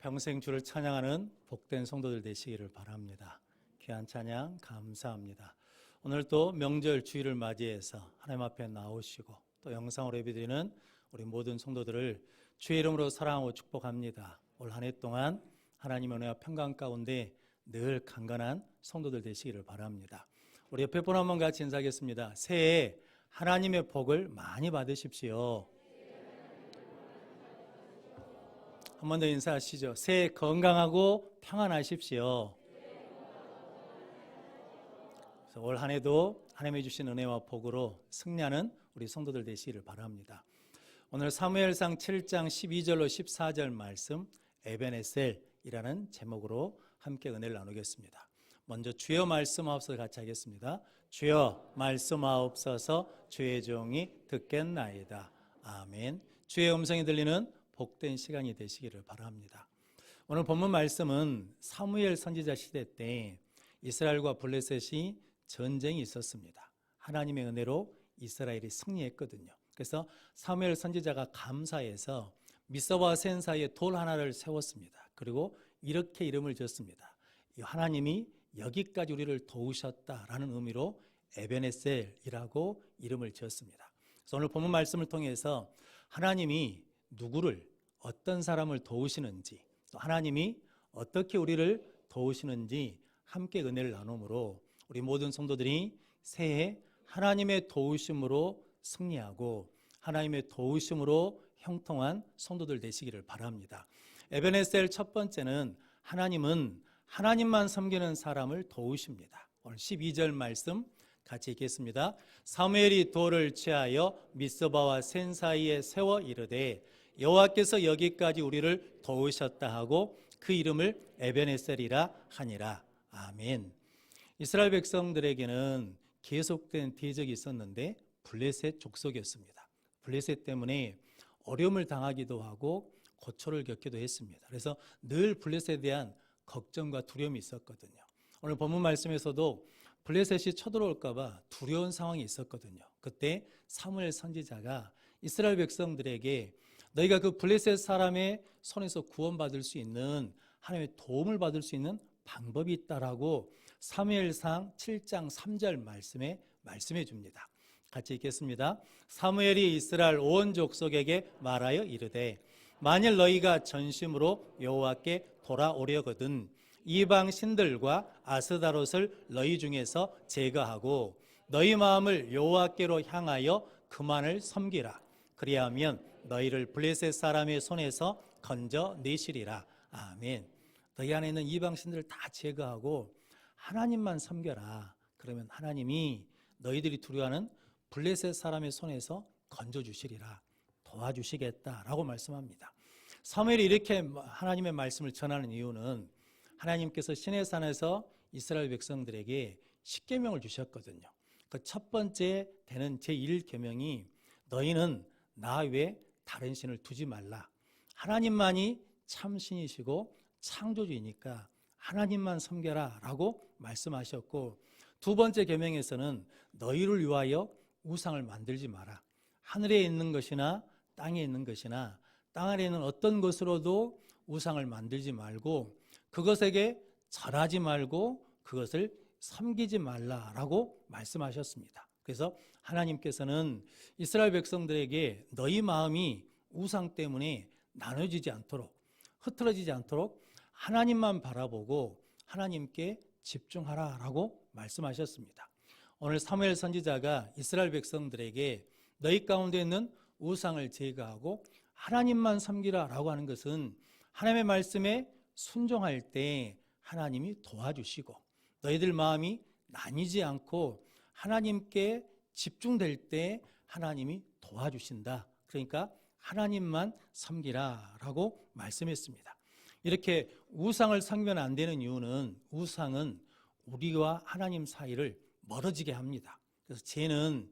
평생 주를 찬양하는 복된 성도들 되시기를 바랍니다. 귀한 찬양 감사합니다. 오늘 또 명절 주일을 맞이해서 하나님 앞에 나오시고 또 영상으로 예배드리는 우리 모든 성도들을 주의 이름으로 사랑하고 축복합니다. 올 한 해 동안 하나님의 은혜와 평강 가운데 늘 강건한 성도들 되시기를 바랍니다. 우리 옆에 분 한번 같이 인사하겠습니다. 새해 하나님의 복을 많이 받으십시오. 한 번 더 인사하시죠. 새해 건강하고 평안하십시오. 올 한 해도 하나님이 주신 은혜와 복으로 승리하는 우리 성도들 되시기를 바랍니다. 오늘 사무엘상 7장 12절로 14절 말씀 에벤에셀이라는 제목으로 함께 은혜를 나누겠습니다. 먼저 주여 말씀하옵소서 같이 하겠습니다. 주여 말씀하옵소서 주의 종이 듣겠나이다. 아멘. 주의 음성이 들리는 복된 시간이 되시기를 바랍니다. 오늘 본문 말씀은 사무엘 선지자 시대 때 이스라엘과 블레셋이 전쟁이 있었습니다. 하나님의 은혜로 이스라엘이 승리했거든요. 그래서 사무엘 선지자가 감사해서 미스바와 센 사이에 돌 하나를 세웠습니다. 그리고 이렇게 이름을 지었습니다. 하나님이 여기까지 우리를 도우셨다라는 의미로 에벤에셀이라고 이름을 지었습니다. 그래서 오늘 본문 말씀을 통해서 하나님이 누구를 어떤 사람을 도우시는지 또 하나님이 어떻게 우리를 도우시는지 함께 은혜를 나누므로 우리 모든 성도들이 새해 하나님의 도우심으로 승리하고 하나님의 도우심으로 형통한 성도들 되시기를 바랍니다. 에벤에셀 첫 번째는 하나님은 하나님만 섬기는 사람을 도우십니다. 오늘 12절 말씀 같이 읽겠습니다. 사무엘이 돌을 취하여 미스바와 센 사이에 세워 이르되 여호와께서 여기까지 우리를 도우셨다 하고 그 이름을 에벤에셀이라 하니라. 아멘. 이스라엘 백성들에게는 계속된 대적이 있었는데 블레셋 족속이었습니다. 블레셋 때문에 어려움을 당하기도 하고 고초를 겪기도 했습니다. 그래서 늘 블레셋에 대한 걱정과 두려움이 있었거든요. 오늘 본문 말씀에서도 블레셋이 쳐들어올까 봐 두려운 상황이 있었거든요. 그때 사무엘 선지자가 이스라엘 백성들에게 너희가 그 블레셋 사람의 손에서 구원받을 수 있는 하나님의 도움을 받을 수 있는 방법이 있다라고 사무엘상 7장 3절 말씀에 말씀해 줍니다. 같이 읽겠습니다. 사무엘이 이스라엘 온 족속에게 말하여 이르되 만일 너희가 전심으로 여호와께 돌아오려거든 이방 신들과 아스다롯을 너희 중에서 제거하고 너희 마음을 여호와께로 향하여 그만을 섬기라. 그리하면 너희를 블레셋 사람의 손에서 건져내시리라. 아멘. 너희 안에 있는 이방 신들을 다 제거하고 하나님만 섬겨라. 그러면 하나님이 너희들이 두려워하는 블레셋 사람의 손에서 건져주시리라. 도와주시겠다라고 말씀합니다. 사무엘이 이렇게 하나님의 말씀을 전하는 이유는 하나님께서 시내산에서 이스라엘 백성들에게 십계명을 주셨거든요. 그 첫 번째 되는 제1계명이 너희는 나 외에 다른 신을 두지 말라. 하나님만이 참 신이시고 창조주이니까 하나님만 섬겨라 라고 말씀하셨고, 두 번째 계명에서는 너희를 위하여 우상을 만들지 마라. 하늘에 있는 것이나 땅에 있는 것이나 땅 아래에 있는 어떤 것으로도 우상을 만들지 말고 그것에게 절하지 말고 그것을 섬기지 말라라고 말씀하셨습니다. 그래서 하나님께서는 이스라엘 백성들에게 너희 마음이 우상 때문에 나눠지지 않도록, 흐트러지지 않도록 하나님만 바라보고 하나님께 집중하라라고 말씀하셨습니다. 오늘 사무엘 선지자가 이스라엘 백성들에게 너희 가운데 있는 우상을 제거하고 하나님만 섬기라라고 하는 것은 하나님의 말씀에 순종할 때 하나님이 도와주시고 너희들 마음이 나뉘지 않고 하나님께 집중될 때 하나님이 도와주신다. 그러니까 하나님만 섬기라라고 말씀했습니다. 이렇게 우상을 섬기면 안 되는 이유는 우상은 우리와 하나님 사이를 멀어지게 합니다. 그래서 죄는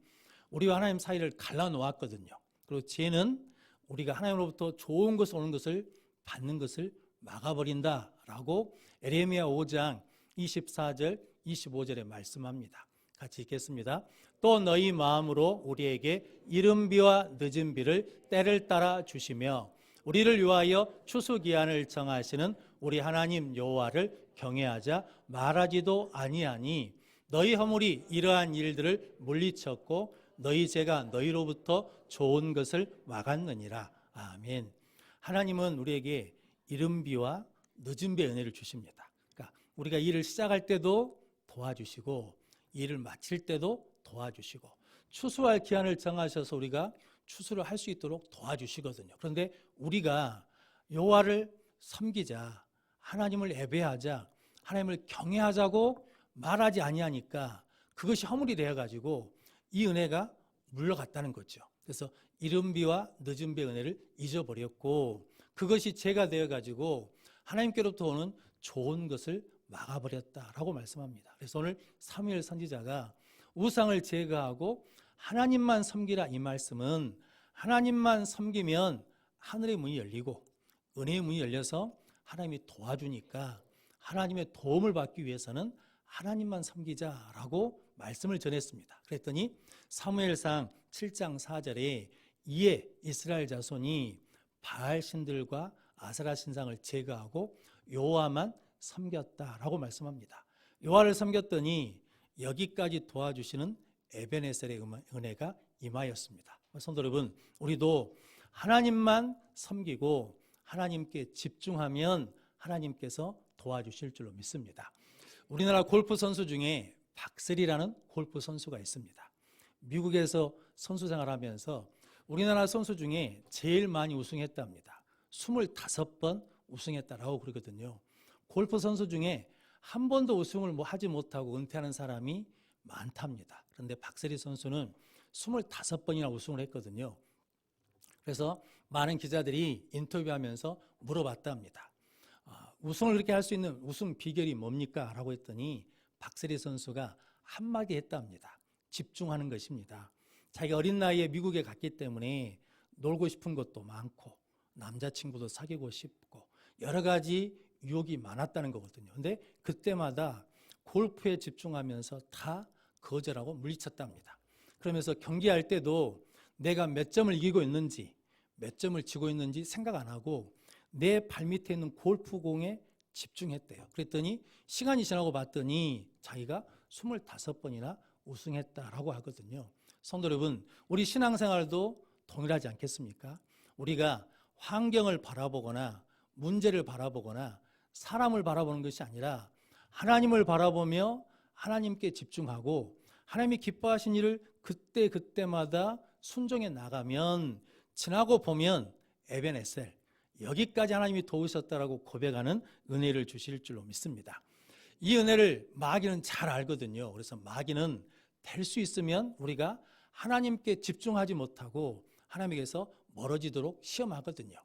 우리와 하나님 사이를 갈라놓았거든요. 그리고 죄는 우리가 하나님으로부터 좋은 것을 오는 것을 받는 것을 막아버린다라고 에레미야 5장 24절 25절에 말씀합니다. 같이 읽겠습니다. 또 너희 마음으로 우리에게 이른 비와 늦은 비를 때를 따라 주시며 우리를 위하여 추수기한을 정하시는 우리 하나님 여호와를 경외하자 말하지도 아니하니 너희 허물이 이러한 일들을 물리쳤고 너희 죄가 너희로부터 좋은 것을 막았느니라. 아멘. 하나님은 우리에게 이른비와 늦은비의 은혜를 주십니다. 그러니까 우리가 일을 시작할 때도 도와주시고 일을 마칠 때도 도와주시고 추수할 기한을 정하셔서 우리가 추수를 할 수 있도록 도와주시거든요. 그런데 우리가 여호와를 섬기자, 하나님을 예배하자, 하나님을 경외하자고 말하지 아니하니까 그것이 허물이 되어가지고 이 은혜가 물러갔다는 거죠. 그래서 이른비와 늦은비의 은혜를 잊어버렸고 그것이 죄가 되어가지고 하나님께로부터 오는 좋은 것을 막아버렸다라고 말씀합니다. 그래서 오늘 사무엘 선지자가 우상을 제거하고 하나님만 섬기라 이 말씀은 하나님만 섬기면 하늘의 문이 열리고 은혜의 문이 열려서 하나님이 도와주니까 하나님의 도움을 받기 위해서는 하나님만 섬기자라고 말씀을 전했습니다. 그랬더니 사무엘상 7장 4절에 이에 이스라엘 자손이 바알 신들과 아세라 신상을 제거하고 여호와만 섬겼다라고 말씀합니다. 여호와를 섬겼더니 여기까지 도와주시는 에베네셀의 은혜가 임하였습니다. 성도 여러분, 우리도 하나님만 섬기고 하나님께 집중하면 하나님께서 도와주실 줄로 믿습니다. 우리나라 골프 선수 중에 박세리라는 골프 선수가 있습니다. 미국에서 선수 생활하면서 우리나라 선수 중에 제일 많이 우승했답니다. 25번 우승했다라고 그러거든요. 골프 선수 중에 한 번도 우승을 하지 못하고 은퇴하는 사람이 많답니다. 그런데 박세리 선수는 25번이나 우승을 했거든요. 그래서 많은 기자들이 인터뷰하면서 물어봤답니다. 우승을 그렇게 할 수 있는 우승 비결이 뭡니까? 라고 했더니 박세리 선수가 한마디 했답니다. 집중하는 것입니다. 자기가 어린 나이에 미국에 갔기 때문에 놀고 싶은 것도 많고 남자친구도 사귀고 싶고 여러 가지 유혹이 많았다는 거거든요. 근데 그때마다 골프에 집중하면서 다 거절하고 물리쳤답니다. 그러면서 경기할 때도 내가 몇 점을 이기고 있는지 몇 점을 지고 있는지 생각 안 하고 내 발밑에 있는 골프공에 집중했대요. 그랬더니 시간이 지나고 봤더니 자기가 25번이나 우승했다라고 하거든요. 성도 여러분, 우리 신앙생활도 동일하지 않겠습니까? 우리가 환경을 바라보거나 문제를 바라보거나 사람을 바라보는 것이 아니라 하나님을 바라보며 하나님께 집중하고 하나님이 기뻐하신 일을 그때마다 순종해 나가면 지나고 보면 에베네셀 여기까지 하나님이 도우셨다라고 고백하는 은혜를 주실 줄로 믿습니다. 이 은혜를 마귀는 잘 알거든요. 그래서 마귀는 될 수 있으면 우리가 하나님께 집중하지 못하고 하나님에게서 멀어지도록 시험하거든요.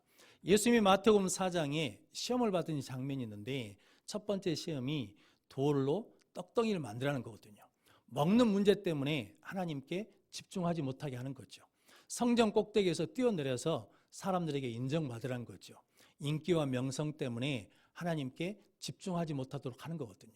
예수님이 마태복음 4장에 시험을 받은 장면이 있는데 첫 번째 시험이 돌로 떡덩이를 만들라는 거거든요. 먹는 문제 때문에 하나님께 집중하지 못하게 하는 거죠. 성전 꼭대기에서 뛰어내려서 사람들에게 인정받으라는 거죠. 인기와 명성 때문에 하나님께 집중하지 못하도록 하는 거거든요.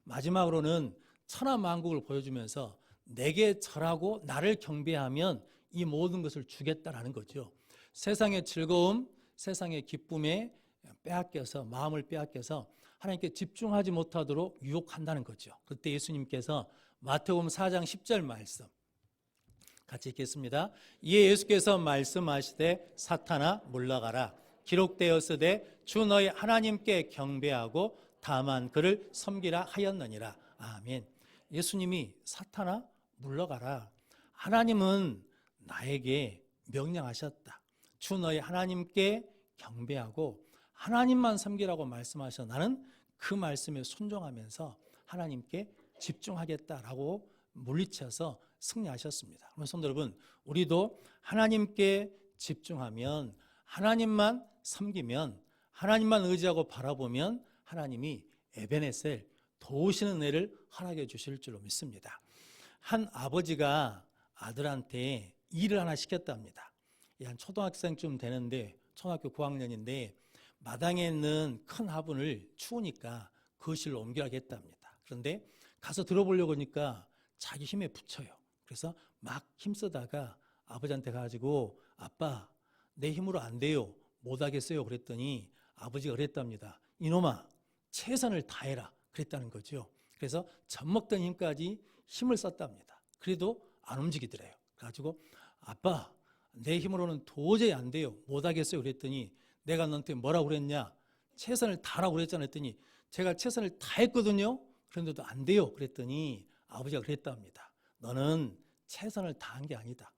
마지막으로는 천하만국을 보여주면서 내게 절하고 나를 경배하면 이 모든 것을 주겠다라는 거죠. 세상의 즐거움, 세상의 기쁨에 빼앗겨서 마음을 빼앗겨서 하나님께 집중하지 못하도록 유혹한다는 거죠. 그때 예수님께서 마태복음 4장 10절 말씀 같이 읽겠습니다. 이에 예수께서 말씀하시되 사탄아 물러가라. 기록되었으되 주 너희 하나님께 경배하고 다만 그를 섬기라 하였느니라. 아멘. 예수님이 사탄아 물러가라. 하나님은 나에게 명령하셨다. 주 너희 하나님께 경배하고 하나님만 섬기라고 말씀하셔. 나는 그 말씀에 순종하면서 하나님께 집중하겠다라고 물리쳐서 승리하셨습니다. 그럼 성도 여러분, 우리도 하나님께 집중하면 하나님만 섬기면 하나님만 의지하고 바라보면 하나님이 에베네셀 도우시는 은혜를 허락해 주실 줄로 믿습니다. 한 아버지가 아들한테 일을 하나 시켰답니다. 한 초등학생쯤 되는데 초등학교 9학년인데 마당에 있는 큰 화분을 추우니까 거실로 옮기라고 했답니다. 그런데 가서 들어보려고 하니까 자기 힘에 붙여요. 그래서 막 힘쓰다가 아버지한테 가지고 아빠 내 힘으로 안 돼요. 못하겠어요 그랬더니 아버지가 그랬답니다. 이놈아, 최선을 다해라 그랬다는 거죠. 그래서 젖먹던 힘까지 힘을 썼답니다. 그래도 안 움직이더래요. 그래가지고 아빠, 내 힘으로는 도저히 안 돼요. 못하겠어요 그랬더니 내가 너한테 뭐라고 그랬냐? 최선을 다하라고 그랬잖아 했더니 제가 최선을 다했거든요. 그런데도 안 돼요 그랬더니 아버지가 그랬답니다. 너는 최선을 다한 게 아니다.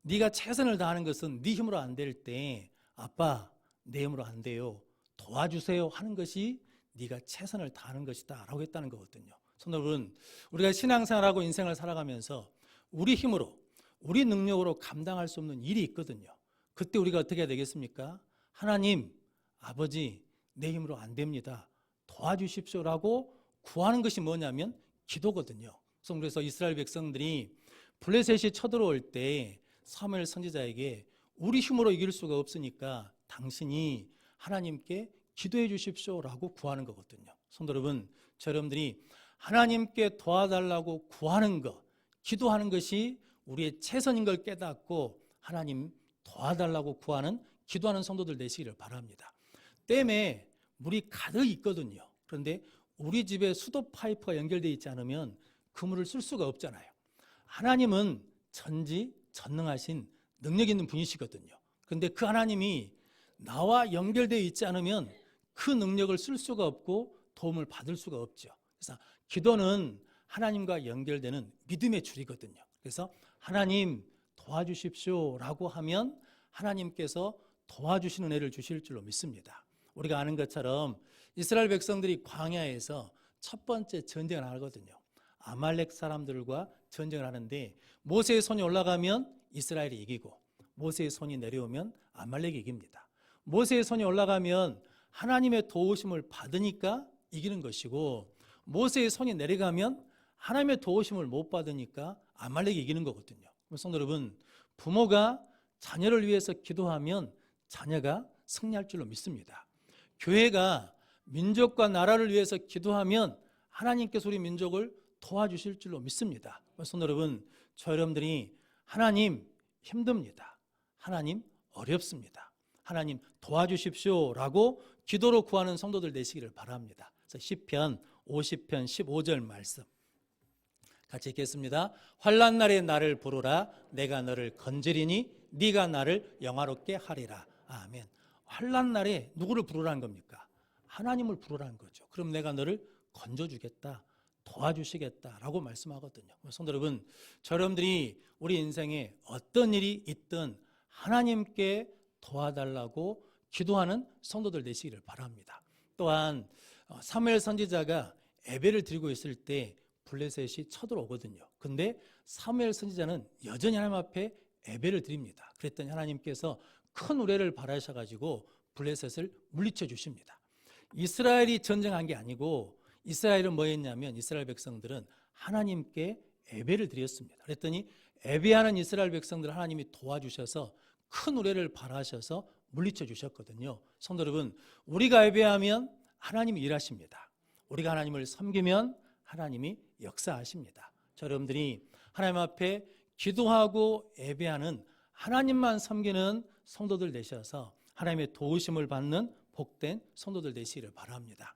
네가 최선을 다하는 것은 네 힘으로 안 될 때 아빠, 내 힘으로 안 돼요. 도와주세요 하는 것이 네가 최선을 다하는 것이다 라고 했다는 거거든요. 성도 여러분, 우리가 신앙생활하고 인생을 살아가면서 우리 힘으로, 우리 능력으로 감당할 수 없는 일이 있거든요. 그때 우리가 어떻게 해야 되겠습니까? 하나님, 아버지, 내 힘으로 안 됩니다. 도와주십시오라고 구하는 것이 뭐냐면 기도거든요. 그래서 이스라엘 백성들이 블레셋이 쳐들어올 때 사무엘 선지자에게 우리 힘으로 이길 수가 없으니까 당신이 하나님께 기도해 주십시오라고 구하는 거거든요. 성도 여러분, 여러분들이 하나님께 도와달라고 구하는 것, 기도하는 것이 우리의 최선인 걸 깨닫고 하나님 도와달라고 구하는 기도하는 성도들 되시기를 바랍니다. 댐에 물이 가득 있거든요. 그런데 우리 집에 수도 파이프가 연결되어 있지 않으면 그 물을 쓸 수가 없잖아요. 하나님은 전지전능하신 능력 있는 분이시거든요. 그런데 그 하나님이 나와 연결되어 있지 않으면 그 능력을 쓸 수가 없고 도움을 받을 수가 없죠. 그래서 기도는 하나님과 연결되는 믿음의 줄이거든요. 그래서 하나님 도와주십시오라고 하면 하나님께서 도와주시는 은혜를 주실 줄로 믿습니다. 우리가 아는 것처럼 이스라엘 백성들이 광야에서 첫 번째 전쟁을 하거든요. 아말렉 사람들과 전쟁을 하는데 모세의 손이 올라가면 이스라엘이 이기고 모세의 손이 내려오면 아말렉이 이깁니다. 모세의 손이 올라가면 하나님의 도우심을 받으니까 이기는 것이고 모세의 손이 내려가면 하나님의 도우심을 못 받으니까 아말렉이 이기는 거거든요. 성도 여러분, 부모가 자녀를 위해서 기도하면 자녀가 승리할 줄로 믿습니다. 교회가 민족과 나라를 위해서 기도하면 하나님께서 우리 민족을 도와주실 줄로 믿습니다. 성도 여러분, 저 여러분들이 하나님 힘듭니다. 하나님 어렵습니다. 하나님 도와주십시오라고 기도로 구하는 성도들 되시기를 바랍니다. 그래서 시편 50편 15절 말씀 같이 읽겠습니다. 환난 날에 나를 부르라. 내가 너를 건지리니 네가 나를 영화롭게 하리라. 아멘. 환난 날에 누구를 부르라는 겁니까? 하나님을 부르라는 거죠. 그럼 내가 너를 건져주겠다, 도와주시겠다라고 말씀하거든요. 성도 여러분, 여러분들이 우리 인생에 어떤 일이 있든 하나님께 도와달라고 기도하는 성도들 되시기를 바랍니다. 또한 사무엘 선지자가 예배를 드리고 있을 때 블레셋이 쳐들어오거든요. 근데 사무엘 선지자는 여전히 하나님 앞에 예배를 드립니다. 그랬더니 하나님께서 큰 우레를 발하셔가지고 블레셋을 물리쳐 주십니다. 이스라엘이 전쟁한 게 아니고 이스라엘은 뭐 했냐면 이스라엘 백성들은 하나님께 예배를 드렸습니다. 그랬더니 예배하는 이스라엘 백성들을 하나님이 도와주셔서 큰 우레를 발하셔서 물리쳐 주셨거든요. 성도 여러분, 우리가 예배하면 하나님이 일하십니다. 우리가 하나님을 섬기면 하나님이 역사하십니다. 여러분들이 하나님 앞에 기도하고 예배하는 하나님만 섬기는 성도들 되셔서 하나님의 도우심을 받는 복된 성도들 되시기를 바랍니다.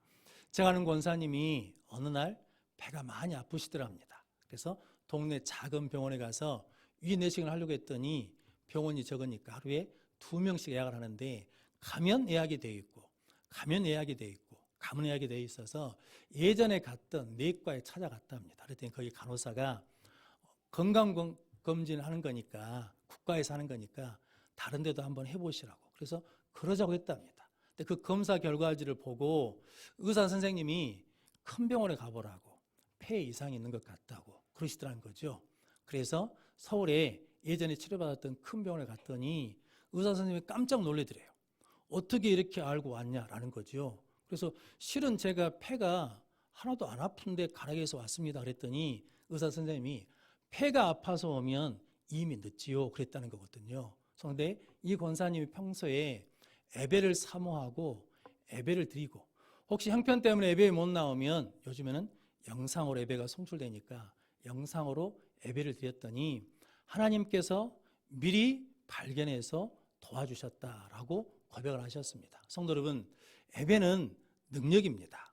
제가 아는 권사님이 어느 날 배가 많이 아프시더랍니다. 그래서 동네 작은 병원에 가서 위내식을 하려고 했더니 병원이 적으니까 하루에 2명씩 예약을 하는데 가면 예약이 되어 있고 가면 예약이 되어 있고 가문 예약이 되어 있어서 예전에 갔던 내과에 찾아갔답니다. 그랬더니 거기 간호사가 건강검진을 하는 거니까 국가에서 하는 거니까 다른 데도 한번 해보시라고 그래서 그러자고 했답니다. 근데 그 검사 결과지를 보고 의사 선생님이 큰 병원에 가보라고 폐 이상이 있는 것 같다고 그러시더라는 거죠. 그래서 서울에 예전에 치료받았던 큰 병원에 갔더니 의사 선생님이 깜짝 놀래더래요. 어떻게 이렇게 알고 왔냐라는 거죠. 그래서 실은 제가 폐가 하나도 안 아픈데 가락에서 왔습니다 그랬더니 의사 선생님이 폐가 아파서 오면 이미 늦지요 그랬다는 거거든요. 그런데 이 권사님이 평소에 예배를 사모하고 예배를 드리고 혹시 형편 때문에 예배에 못 나오면 요즘에는 영상으로 예배가 송출되니까 영상으로 예배를 드렸더니 하나님께서 미리 발견해서 도와주셨다라고 고백을 하셨습니다. 성도 여러분, 예배는 능력입니다.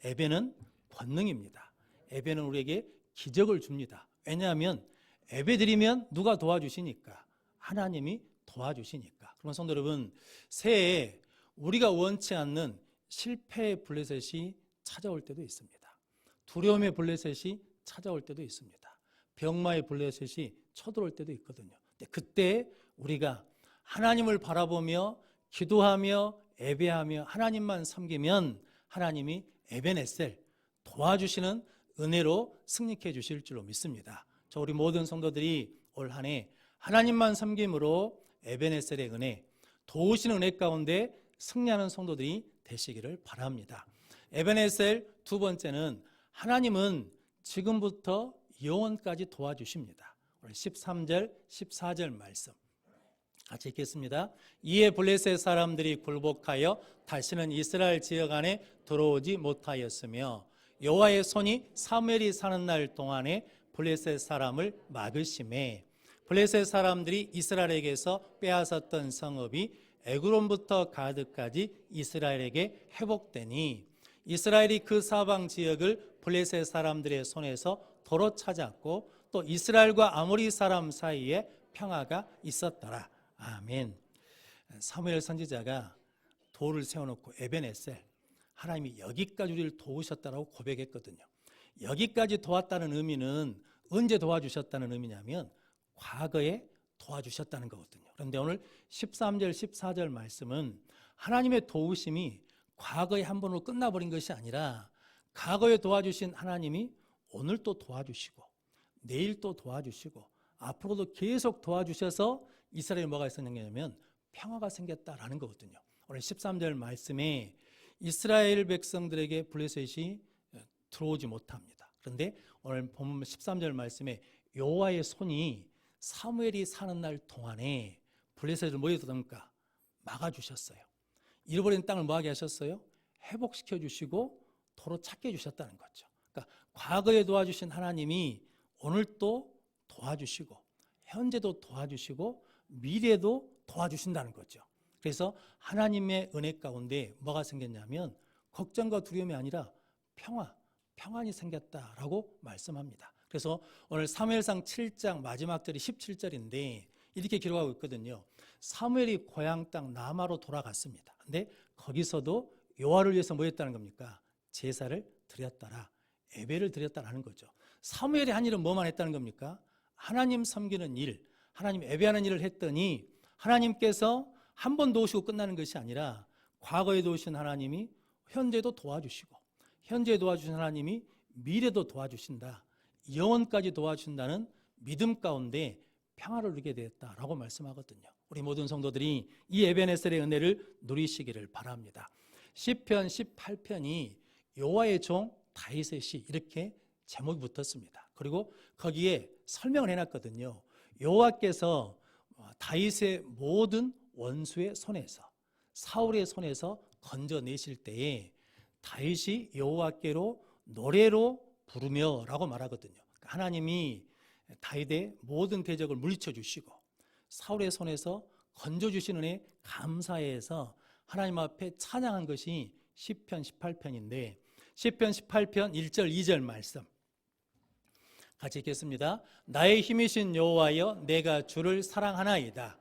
예배는 권능입니다. 예배는 우리에게 기적을 줍니다. 왜냐하면 예배 드리면 누가 도와주시니까? 하나님이 도와주시니까. 그러면 성도 여러분, 새해에 우리가 원치 않는 실패의 블레셋이 찾아올 때도 있습니다. 두려움의 블레셋이 찾아올 때도 있습니다. 병마의 블레셋이 쳐들어올 때도 있거든요. 근데 그때 우리가 하나님을 바라보며 기도하며 예배하며 하나님만 섬기면 하나님이 에베네셀 도와주시는 은혜로 승리케 해 주실 줄로 믿습니다. 저 우리 모든 성도들이 올 한 해 하나님만 섬김으로 에베네셀의 은혜, 도우시는 은혜 가운데 승리하는 성도들이 되시기를 바랍니다. 에베네셀 두 번째는 하나님은 지금부터 영원까지 도와주십니다. 오늘 13절, 14절 말씀 같이 읽겠습니다. 이에 블레셋 사람들이 굴복하여 다시는 이스라엘 지역 안에 들어오지 못하였으며 여호와의 손이 사무엘이 사는 날 동안에 블레셋 사람을 막으심에 블레셋 사람들이 이스라엘에게서 빼앗았던 성읍이 에그론부터 가드까지 이스라엘에게 회복되니 이스라엘이 그 사방 지역을 블레셋 사람들의 손에서 도로 찾았고 또 이스라엘과 아모리 사람 사이에 평화가 있었더라. 아멘. 사무엘 선지자가 돌을 세워놓고 에베네셀, 하나님이 여기까지 우리를 도우셨다라고 고백했거든요. 여기까지 도왔다는 의미는 언제 도와주셨다는 의미냐면 과거에 도와주셨다는 거거든요. 그런데 오늘 13절, 14절 말씀은 하나님의 도우심이 과거에 한 번으로 끝나버린 것이 아니라 과거에 도와주신 하나님이 오늘 또 도와주시고 내일 또 도와주시고 앞으로도 계속 도와주셔서 이스라엘에 뭐가 있었냐면 평화가 생겼다라는 거거든요. 오늘 13절 말씀에 이스라엘 백성들에게 블레셋이 들어오지 못합니다. 그런데 오늘 본문 13절 말씀에 여호와의 손이 사무엘이 사는 날 동안에 블레셋을 뭐 해줬습니까? 막아주셨어요. 잃어버린 땅을 뭐하게 하셨어요? 회복시켜 주시고 도로 찾게 해주셨다는 거죠. 그러니까 과거에 도와주신 하나님이 오늘 또 도와주시고 현재도 도와주시고 미래도 도와주신다는 거죠. 그래서 하나님의 은혜 가운데 뭐가 생겼냐면 걱정과 두려움이 아니라 평안이 생겼다라고 말씀합니다. 그래서 오늘 사무엘상 7장 마지막 절이 17절인데 이렇게 기록하고 있거든요. 사무엘이 고향 땅 라마로 돌아갔습니다. 근데 거기서도 여호와를 위해서 뭐 했다는 겁니까? 제사를 드렸더라. 예배를 드렸다라는 거죠. 사무엘이 한 일은 뭐만 했다는 겁니까? 하나님 섬기는 일, 하나님 예배하는 일을 했더니 하나님께서 한 번 도우시고 끝나는 것이 아니라 과거에 도우신 하나님이 현재도 도와주시고 현재 도와주신 하나님이 미래도 도와주신다. 영원까지 도와주신다는 믿음 가운데 평화를 누리게 되었다라고 말씀하거든요. 우리 모든 성도들이 이 에베네셀의 은혜를 누리시기를 바랍니다. 시편 18편이 여호와의 종 다윗의 시 이렇게 제목이 붙었습니다. 그리고 거기에 설명을 해놨거든요. 여호와께서 다윗의 모든 원수의 손에서 사울의 손에서 건져내실 때에 다윗이 여호와께로 노래로 부르며 라고 말하거든요. 하나님이 다윗의 모든 대적을 물리쳐 주시고 사울의 손에서 건져주시는 애 감사해서 하나님 앞에 찬양한 것이 시편 18편인데 시편 18편 1절 2절 말씀 같이 읽겠습니다. 나의 힘이신 여호와여 내가 주를 사랑하나이다.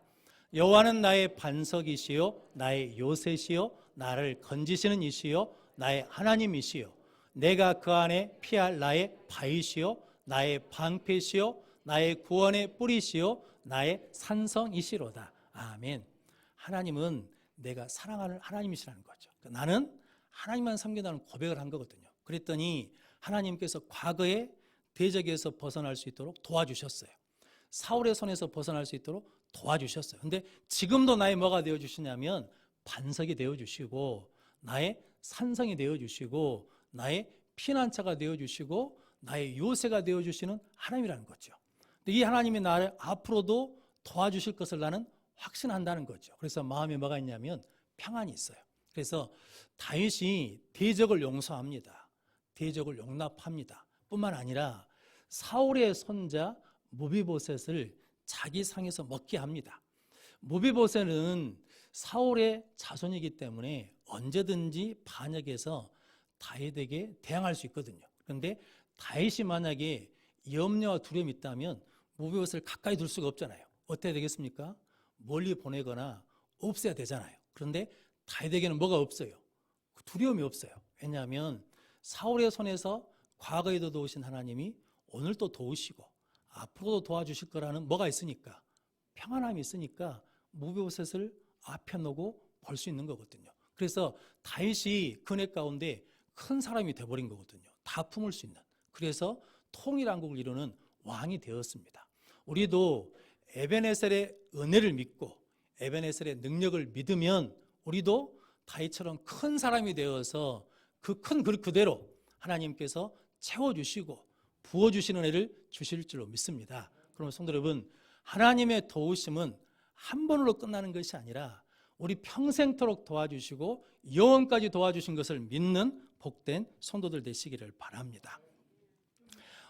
여호와는 나의 반석이시요 나의 요새시요 나를 건지시는 이시요 나의 하나님이시요 내가 그 안에 피할 나의 바위시요 나의 방패시요 나의 구원의 뿌리시요 나의 산성이시로다. 아멘. 하나님은 내가 사랑하는 하나님이시라는 거죠. 나는 하나님만 섬긴다는 고백을 한 거거든요. 그랬더니 하나님께서 과거에 대적에서 벗어날 수 있도록 도와주셨어요. 사울의 손에서 벗어날 수 있도록 도와주셨어요. 근데 지금도 나의 뭐가 되어주시냐면 반석이 되어주시고 나의 산성이 되어주시고 나의 피난처가 되어주시고 나의 요새가 되어주시는 하나님이라는 거죠. 근데 이 하나님이 나를 앞으로도 도와주실 것을 나는 확신한다는 거죠. 그래서 마음에 뭐가 있냐면 평안이 있어요. 그래서 다윗이 대적을 용서합니다. 대적을 용납합니다. 뿐만 아니라 사울의 손자 무비보셋을 자기 상에서 먹게 합니다. 무비보셋은 사울의 자손이기 때문에 언제든지 반역해서 다윗에게 대항할 수 있거든요. 그런데 다윗이 만약에 염려와 두려움이 있다면 무비옷을 가까이 둘 수가 없잖아요. 어떻게 되겠습니까? 멀리 보내거나 없애야 되잖아요. 그런데 다윗에게는 뭐가 없어요? 두려움이 없어요. 왜냐하면 사울의 손에서 과거에도 도우신 하나님이 오늘도 도우시고 앞으로도 도와주실 거라는 뭐가 있으니까, 평안함이 있으니까 무비보셋을 앞에 놓고 볼 수 있는 거거든요. 그래서 다윗이 그네 가운데 큰 사람이 돼버린 거거든요. 다 품을 수 있는. 그래서 통일왕국을 이루는 왕이 되었습니다. 우리도 에벤에셀의 은혜를 믿고 에벤에셀의 능력을 믿으면 우리도 다윗처럼 큰 사람이 되어서 그 큰 그릇 그대로 하나님께서 채워주시고 부어주시는 은혜를 주실 줄로 믿습니다. 그러면 성도 여러분, 하나님의 도우심은 한 번으로 끝나는 것이 아니라 우리 평생토록 도와주시고 영원까지 도와주신 것을 믿는 복된 성도들 되시기를 바랍니다.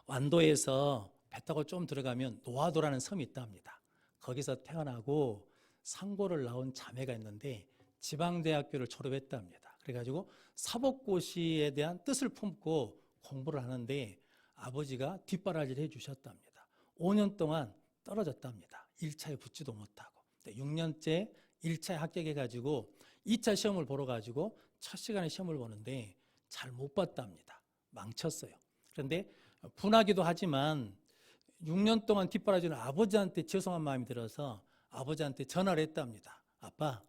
완도에서 배 타고 좀 들어가면 노아도라는 섬이 있답니다. 거기서 태어나고 상고를 나온 자매가 있는데 지방대학교를 졸업했답니다. 그래가지고 사법고시에 대한 뜻을 품고 공부를 하는데 아버지가 뒷바라지를 해주셨답니다. 5년 동안 떨어졌답니다. 1차에 붙지도 못하고 6년째 1차에 합격해가지고 2차 시험을 보러 가지고 첫 시간에 시험을 보는데 잘 못 봤답니다. 망쳤어요. 그런데 분하기도 하지만 6년 동안 뒷바라지는 아버지한테 죄송한 마음이 들어서 아버지한테 전화를 했답니다. 아빠,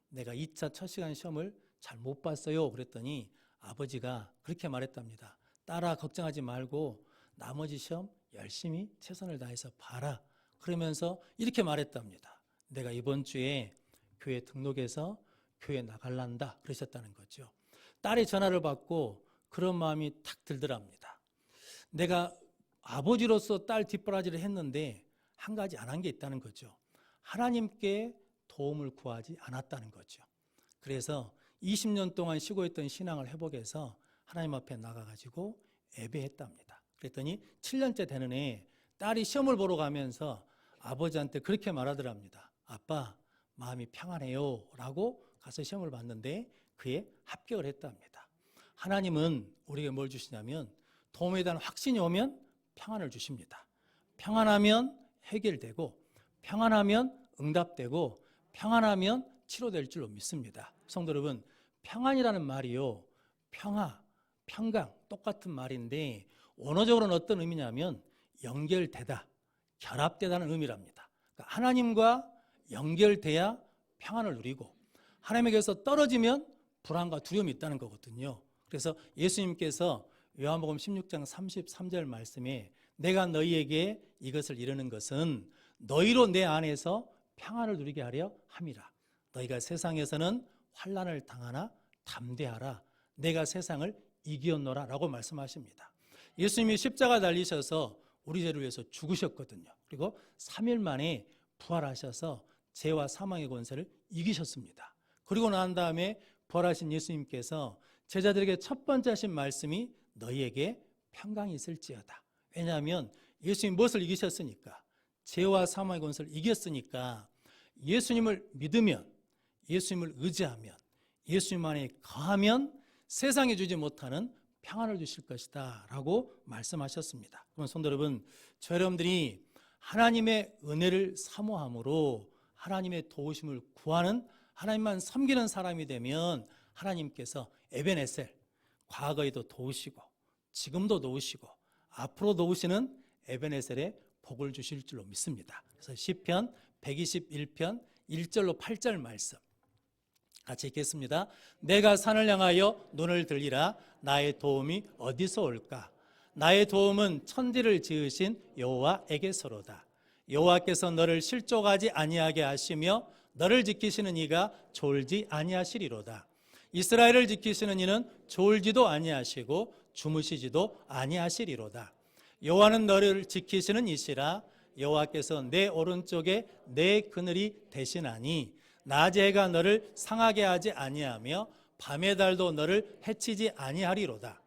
내가 2차 첫 시간 시험을 잘 못 봤어요. 그랬더니 아버지가 그렇게 말했답니다. 딸아, 걱정하지 말고 나머지 시험 열심히 최선을 다해서 봐라. 그러면서 이렇게 말했답니다. 내가 이번 주에 교회 등록해서 교회 나갈란다. 그러셨다는 거죠. 딸이 전화를 받고 그런 마음이 탁 들더랍니다. 내가 아버지로서 딸 뒷바라지를 했는데 한 가지 안 한 게 있다는 거죠. 하나님께 도움을 구하지 않았다는 거죠. 그래서 20년 동안 쉬고 있던 신앙을 회복해서 하나님 앞에 나가가지고 예배했답니다. 그랬더니 7년째 되는 해 딸이 시험을 보러 가면서 아버지한테 그렇게 말하더랍니다. 아빠, 마음이 평안해요 라고 가서 시험을 봤는데 그에 합격을 했답니다. 하나님은 우리에게 뭘 주시냐면 도움에 대한 확신이 오면 평안을 주십니다. 평안하면 해결되고 평안하면 응답되고 평안하면 치료될 줄로 믿습니다. 성도 여러분, 평안이라는 말이요, 평화, 평강 똑같은 말인데 원어적으로는 어떤 의미냐면 연결되다, 결합되다는 의미랍니다. 그러니까 하나님과 연결돼야 평안을 누리고 하나님에게서 떨어지면 불안과 두려움이 있다는 거거든요. 그래서 예수님께서 요한복음 16장 33절 말씀에 내가 너희에게 이것을 이르는 것은 너희로 내 안에서 평안을 누리게 하려 함이라. 너희가 세상에서는 환난을 당하나 담대하라. 내가 세상을 이기었노라 라고 말씀하십니다. 예수님이 십자가 달리셔서 우리 죄를 위해서 죽으셨거든요. 그리고 3일 만에 부활하셔서 죄와 사망의 권세를 이기셨습니다. 그리고 난 다음에 부활하신 예수님께서 제자들에게 첫 번째 하신 말씀이 너희에게 평강이 있을지어다. 왜냐하면 예수님이 무엇을 이기셨으니까, 죄와 사망의 권세를 이겼으니까 예수님을 믿으면, 예수님을 의지하면, 예수님 안에 거하면 세상에 주지 못하는 평안을 주실 것이다 라고 말씀하셨습니다. 그럼 성도 여러분, 저 여러분들이 하나님의 은혜를 사모함으로 하나님의 도우심을 구하는, 하나님만 섬기는 사람이 되면 하나님께서 에벤에셀, 과거에도 도우시고 지금도 도우시고 앞으로 도우시는 에벤에셀의 복을 주실 줄로 믿습니다. 그래서 시편 121편 1절로 8절 말씀 같이 읽겠습니다. 내가 산을 향하여 눈을 들리라. 나의 도움이 어디서 올까? 나의 도움은 천지를 지으신 여호와에게서로다. 여호와께서 너를 실족하지 아니하게 하시며 너를 지키시는 이가 졸지 아니하시리로다. 이스라엘을 지키시는 이는 졸지도 아니하시고 주무시지도 아니하시리로다. 여호와는 너를 지키시는 이시라. 여호와께서 내 오른쪽에 내 그늘이 되시나니 낮의 해가 너를 상하게 하지 아니하며 밤의 달도 너를 해치지 아니하리로다.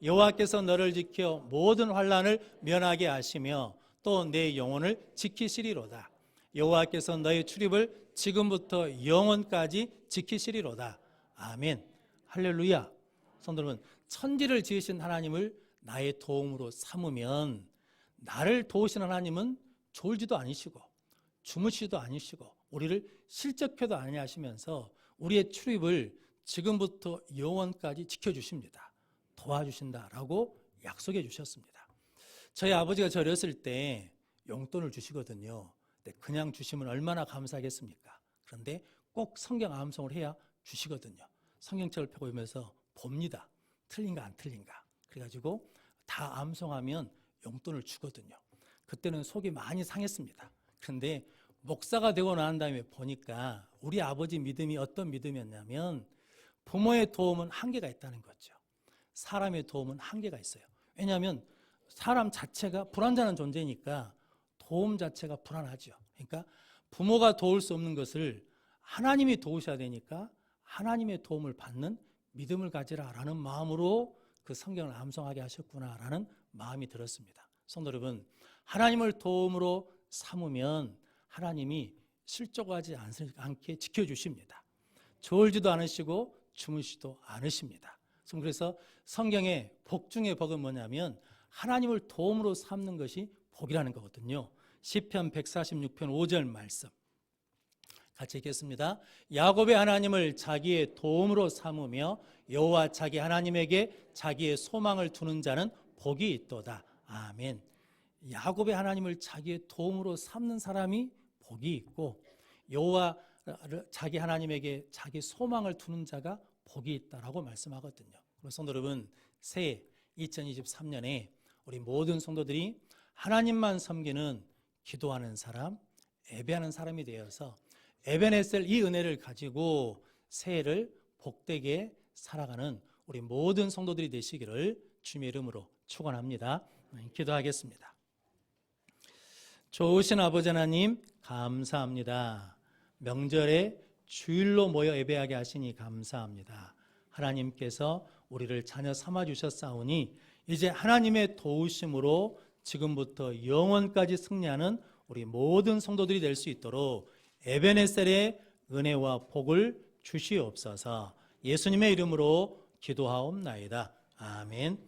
여호와께서 너를 지켜 모든 환난을 면하게 하시며 또 내 영혼을 지키시리로다. 여호와께서 너의 출입을 지금부터 영원까지 지키시리로다. 아멘. 할렐루야. 성도 여러분, 천지를 지으신 하나님을 나의 도움으로 삼으면 나를 도우신 하나님은 졸지도 않으시고 주무시지도 않으시고 우리를 실적해도 아니하시면서 우리의 출입을 지금부터 영원까지 지켜주십니다. 도와주신다라고 약속해 주셨습니다. 저희 아버지가 저 어렸을 때 용돈을 주시거든요. 그냥 주시면 얼마나 감사하겠습니까? 그런데 꼭 성경 암송을 해야 주시거든요. 성경책을 펴보면서 봅니다. 틀린가 안 틀린가. 그래가지고 다 암송하면 용돈을 주거든요. 그때는 속이 많이 상했습니다. 그런데 목사가 되고 난 다음에 보니까 우리 아버지 믿음이 어떤 믿음이었냐면 부모의 도움은 한계가 있다는 거죠. 사람의 도움은 한계가 있어요. 왜냐하면 사람 자체가 불완전한 존재니까 도움 자체가 불안하죠. 그러니까 부모가 도울 수 없는 것을 하나님이 도우셔야 되니까 하나님의 도움을 받는 믿음을 가지라라는 마음으로 그 성경을 암송하게 하셨구나라는 마음이 들었습니다. 성도 여러분, 하나님을 도움으로 삼으면 하나님이 실족하지 않게 지켜주십니다. 졸지도 않으시고 주무시도 않으십니다. 그래서 성경의 복 중의 복은 뭐냐면 하나님을 도움으로 삼는 것이 복이라는 거거든요. 시편 146편 5절 말씀 같이 읽겠습니다. 야곱의 하나님을 자기의 도움으로 삼으며 여호와 자기 하나님에게 자기의 소망을 두는 자는 복이 있도다. 아멘. 야곱의 하나님을 자기의 도움으로 삼는 사람이 복이 있고 여호와 자기 하나님에게 자기 소망을 두는 자가 복이 있다라고 말씀하거든요. 그래서 성도 여러분, 새해 2023년에 우리 모든 성도들이 하나님만 섬기는 기도하는 사람, 예배하는 사람이 되어서 에베네셀 이 은혜를 가지고 새해를 복되게 살아가는 우리 모든 성도들이 되시기를 주님의 이름으로 축원합니다. 기도하겠습니다. 좋으신 아버지 하나님 감사합니다. 명절에 주일로 모여 예배하게 하시니 감사합니다. 하나님께서 우리를 자녀 삼아 주셨사오니 이제 하나님의 도우심으로 지금부터 영원까지 승리하는 우리 모든 성도들이 될 수 있도록 에베네셀의 은혜와 복을 주시옵소서. 예수님의 이름으로 기도하옵나이다. 아멘.